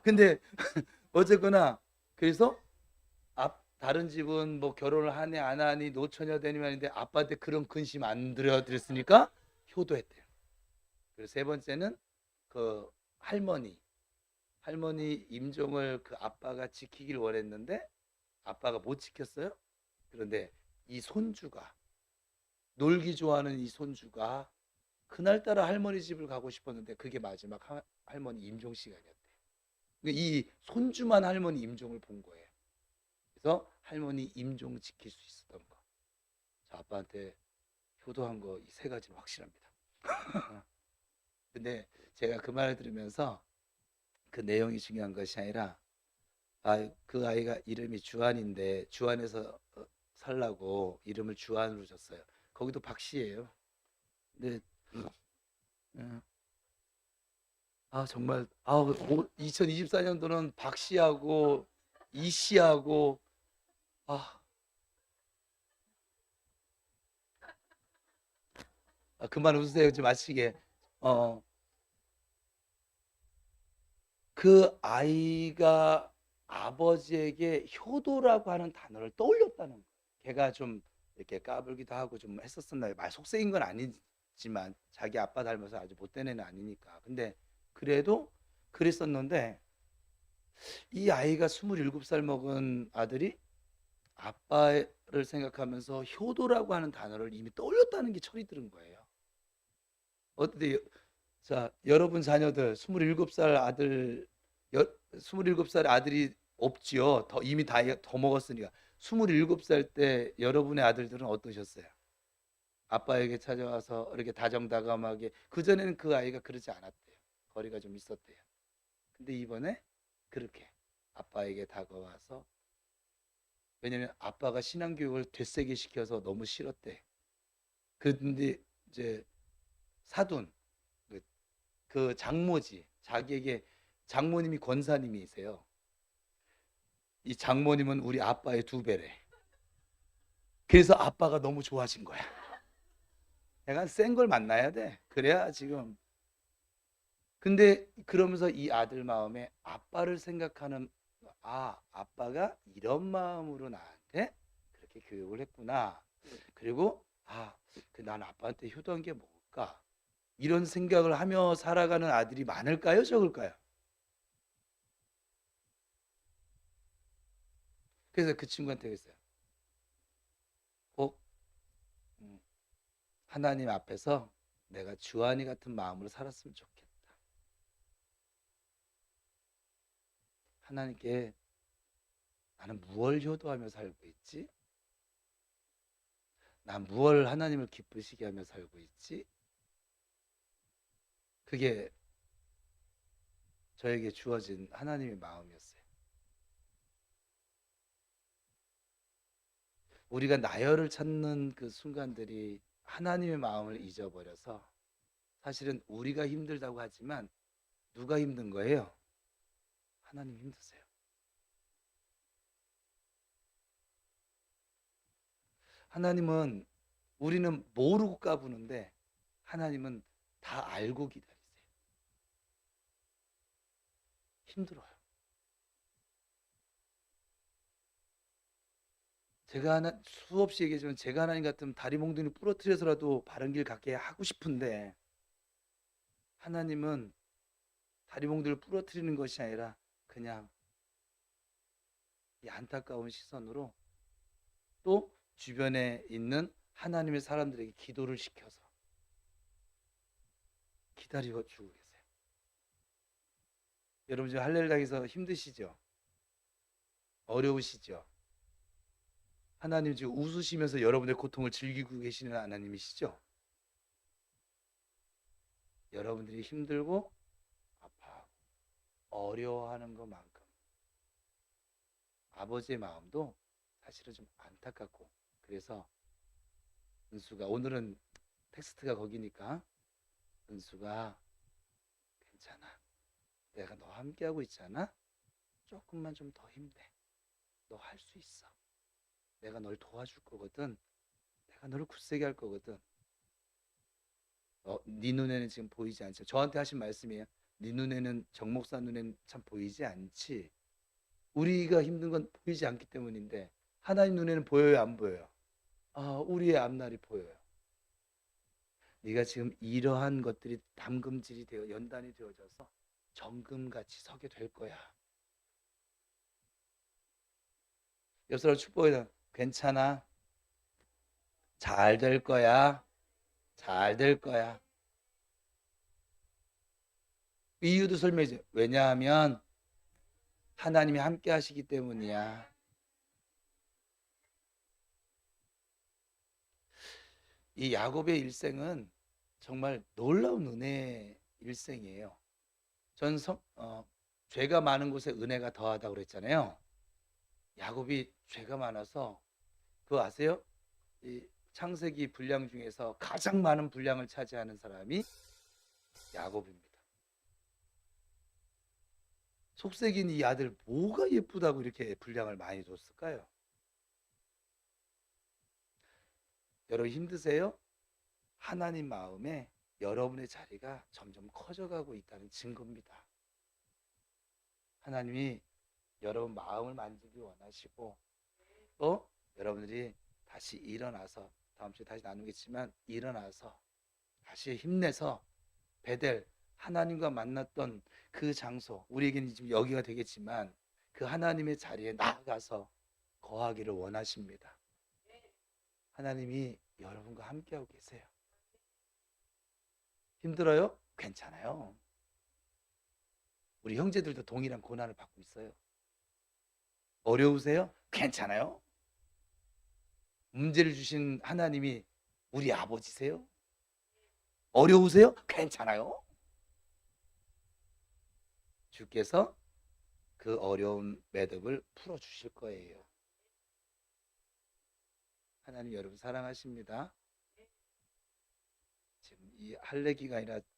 근데 어쨌거나 그래서 다른 집은 뭐 결혼을 하니 안 하니 노처녀 되니만 했는데 아빠한테 그런 근심 안 들여드렸으니까 효도했대요. 그리고 세 번째는 그 할머니 임종을 그 아빠가 지키길 원했는데 아빠가 못 지켰어요. 그런데 이 손주가 놀기 좋아하는 이 손주가 그날따라 할머니 집을 가고 싶었는데 그게 마지막 할머니 임종 시간이었대요. 이 손주만 할머니 임종을 본 거예요. 그래서 할머니 임종 지킬 수 있었던 거. 저 아빠한테 효도한 거 이 세 가지는 확실합니다. 근데 제가 그 말을 들으면서 그 내용이 중요한 것이 아니라 그 아이가 이름이 주한인데 주한에서 살라고 이름을 주한으로 줬어요. 거기도 박씨예요. 근데 정말 2024년도는 박씨하고 이씨하고 아, 그만 웃으세요. 좀 마치게. 그 아이가 아버지에게 효도라고 하는 단어를 떠올렸다는 거예요. 걔가 좀 이렇게 까불기도 하고 좀 했었었나요? 말 속세인 건 아니지만 자기 아빠 닮아서 아주 못된 애는 아니니까. 근데 그래도 그랬었는데 이 아이가 27살 먹은 아들이 아빠를 생각하면서 효도라고 하는 단어를 이미 떠올렸다는 게 철이 들은 거예요. 어때? 자, 여러분 자녀들 27살 아들 27살 아들이 없지요. 이미 더 먹었으니까. 27살 때 여러분의 아들들은 어떠셨어요? 아빠에게 찾아와서 이렇게 다정다감하게 그전에는 그 아이가 그러지 않았대요. 거리가 좀 있었대요. 근데 이번에 그렇게 아빠에게 다가와서 왜냐면 아빠가 신앙교육을 되새게 시켜서 너무 싫었대. 그런데 이제 사돈 그 장모지 자기에게 장모님이 권사님이세요. 이 장모님은 우리 아빠의 2배래. 그래서 아빠가 너무 좋아진 거야. 약간 센 걸 만나야 돼. 그래야 지금. 근데 그러면서 이 아들 마음에 아빠를 생각하는, 아빠가 이런 마음으로 나한테 그렇게 교육을 했구나. 그리고 난 아빠한테 효도한 게 뭘까? 이런 생각을 하며 살아가는 아들이 많을까요? 적을까요? 그래서 그 친구한테 그랬어요. 꼭 하나님 앞에서 내가 주한이 같은 마음으로 살았으면 좋겠다. 하나님께 나는 무엇을 효도하며 살고 있지? 난 무엇을 하나님을 기쁘시게 하며 살고 있지? 그게 저에게 주어진 하나님의 마음이었어요. 우리가 나열을 찾는 그 순간들이 하나님의 마음을 잊어버려서 사실은 우리가 힘들다고 하지만 누가 힘든 거예요? 하나님 힘드세요. 하나님은, 우리는 모르고 까부는데 하나님은 다 알고 기다리세요. 힘들어요. 제가 수없이 얘기하지만 제가 하나님 같으면 다리 몽둥이 부러뜨려서라도 바른 길 갖게 하고 싶은데, 하나님은 다리 몽둥이를 부러뜨리는 것이 아니라 그냥 이 안타까운 시선으로 또 주변에 있는 하나님의 사람들에게 기도를 시켜서 기다려 주고 계세요. 여러분 지금 할렐루야에서 힘드시죠? 어려우시죠? 하나님 지금 웃으시면서 여러분의 고통을 즐기고 계시는 하나님이시죠? 여러분들이 힘들고 아파하고 어려워하는 것만큼 아버지의 마음도 사실은 좀 안타깝고, 그래서 은수가, 오늘은 텍스트가 거기니까, 은수가 괜찮아, 내가 너 함께하고 있잖아, 조금만 좀 더 힘내, 너 할 수 있어, 내가 널 도와줄 거거든, 내가 너를 굳세게 할 거거든. 네 눈에는 지금 보이지 않죠? 저한테 하신 말씀이에요. 네 눈에는, 정 목사 눈에는 참 보이지 않지. 우리가 힘든 건 보이지 않기 때문인데 하나님 눈에는 보여요, 안 보여요? 우리의 앞날이 보여요. 네가 지금 이러한 것들이 담금질이 되어 연단이 되어져서 정금같이 서게 될 거야. 옆 사람 축복해서, 괜찮아, 잘 될 거야, 잘 될 거야. 이유도 설명해줘요. 왜냐하면 하나님이 함께 하시기 때문이야. 이 야곱의 일생은 정말 놀라운 은혜의 일생이에요. 전 죄가 많은 곳에 은혜가 더하다고 그랬잖아요. 야곱이 죄가 많아서, 그거 아세요? 이 창세기 분량 중에서 가장 많은 분량을 차지하는 사람이 야곱입니다. 속색인 이 아들 뭐가 예쁘다고 이렇게 분량을 많이 줬을까요? 여러분 힘드세요? 하나님 마음에 여러분의 자리가 점점 커져가고 있다는 증거입니다. 하나님이 여러분 마음을 만지기 원하시고, 또 여러분들이 다시 일어나서, 다음 주에 다시 나누겠지만, 일어나서 다시 힘내서 베델, 하나님과 만났던 그 장소, 우리에게는 지금 여기가 되겠지만 그 하나님의 자리에 나아가서 거하기를 원하십니다. 하나님이 여러분과 함께하고 계세요. 힘들어요? 괜찮아요. 우리 형제들도 동일한 고난을 받고 있어요. 어려우세요? 괜찮아요. 문제를 주신 하나님이 우리 아버지세요. 어려우세요? 괜찮아요. 주께서 그 어려운 매듭을 풀어주실 거예요. 하나님 여러분 사랑하십니다. 지금 이 할례기가 아니라